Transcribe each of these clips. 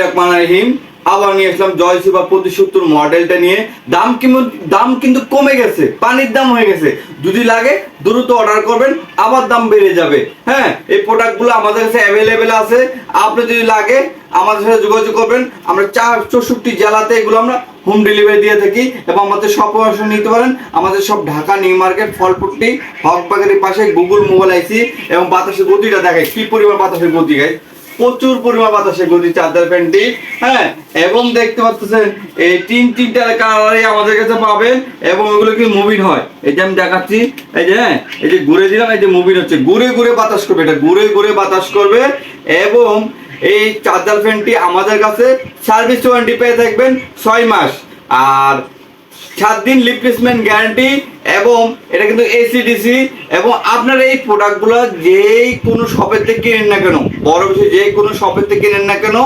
রহমান রহিম। আবার নিয়ে আসলাম জয় সুপার 75 মডেলটা নিয়ে। দাম কিন্তু কমে গেছে, পানির দাম হয়ে গেছে। যদি লাগে দ্রুত অর্ডার করবেন, আবার দাম বেড়ে যাবে। হ্যাঁ, এই প্রোডাক্টগুলো আমাদের কাছে অ্যাভেলেবেল আছে। আপনি যদি লাগে আমাদের সাথে যোগাযোগ করবেন। আমরা 64 জেলাতে এগুলো আমরা হোম ডেলিভারি দিয়ে থাকি এবং আমাদের সব পরামর্শ নিতে পারেন। আমাদের সব ঢাকা নিউ মার্কেট, ফলপট্টি, হকবাগের পাশে গুগল মোবাইল আইসি এবং বাতাসের গতিটা দেখায় কি পরিমাণ বাতাসের গতি গায়। প্রচুর পরিমাণ বাতাসের গতি চাদর প্যান্টটি। হ্যাঁ, এবং দেখতে পাচ্ছেন এই তিনটা কালারে আমাদের কাছে পাবেন এবং ওগুলো কি মুভিং হয়। এই যে আমি দেখাচ্ছি, এই যে হ্যাঁ, এই যে ঘুরে দিলাম, এই যে মুভিং হচ্ছে, ঘুরে ঘুরে বাতাস করবে, এটা ঘুরে ঘুরে বাতাস করবে। এবং এই চাদর প্যান্টটি আমাদের কাছে সার্ভিস ওয়ারেন্টি পেয়ে থাকবেন 6 মাস আর 7 দিন রিপ্লেসমেন্ট গ্যারান্টি। এবং এটা কিন্তু এসিডিসি। এবং আপনারা এই প্রোডাক্টগুলো যেই কোনো শপের থেকে কিনেন না কেন, বড় বেশি যে কোনো শপের থেকে কিনেন না কেন,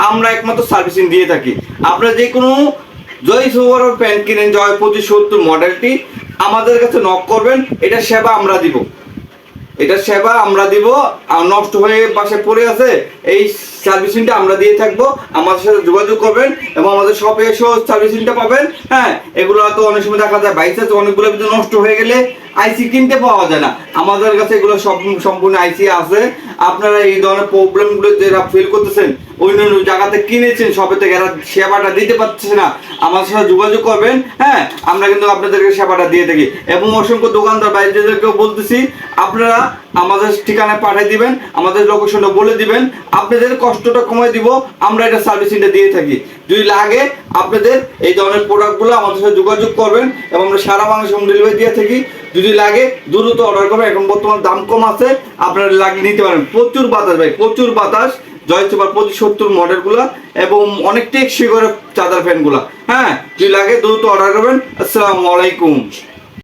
আমরা একমাত্র সার্ভিসিং দিয়ে থাকি। আপনারা যে কোনো জয় সুপার প্যান্ট কিনেন, জয় 75 মডেলটি, আমাদের কাছে নক করবেন, এটা সেবা আমরা দিব। আর নষ্ট হয়ে পাশে পড়ে আছে, এই সার্ভিসিংটা আমরা দিয়ে থাকবো। আমাদের সাথে যোগাযোগ করবেন এবং আমাদের শপে এসেও সার্ভিসিংটা পাবেন। হ্যাঁ, এগুলো তো অনেক সময় দেখা যায় বাইসে অনেকগুলো কিন্তু নষ্ট হয়ে গেলে আইসি কিনতে পাওয়া যায় না। আমাদের কাছে এগুলো সব সম্পূর্ণ আইসি আছে। আপনারা এই ধরনের প্রবলেমগুলো যেটা ফিল করতেছেন, অন্য জায়গাতে কিনেছেন শপে থেকে, এরা সেবাটা দিতে পারছে না, আমাদের সাথে যোগাযোগ করবেন। হ্যাঁ, আমরা কিন্তু আপনাদেরকে সেবাটা দিয়ে থাকি। এবং অসংখ্য দোকানদার বাইরেদেরকেও বলতেছি, আপনারা আমাদের ঠিকানায় পাঠিয়ে দিবেন, আমাদের লোকেশনটা বলে দিবেন, আপনাদের কষ্টটা কমাই দিব। আমরা এটা সার্ভিসিংটা দিয়ে থাকি। যদি লাগে আপনাদের এই ধরনের প্রোডাক্টগুলো আমাদের সাথে যোগাযোগ করবেন এবং আমরা সারা বাংলাদেশে হোম ডেলিভারি দিয়ে থাকি। যদি লাগে দ্রুত অর্ডার করবেন। এখন বর্তমান দাম কম আছে, আপনারা লাগিয়ে নিতে পারেন। প্রচুর বাতাস ভাই, প্রচুর বাতাস জয় সুপার 75 মডেলগুলো এবং অনেক টেকসই করে চাদর ফ্যানগুলো। হ্যাঁ, যদি লাগে দ্রুত অর্ডার করবেন। আসসালামু আলাইকুম।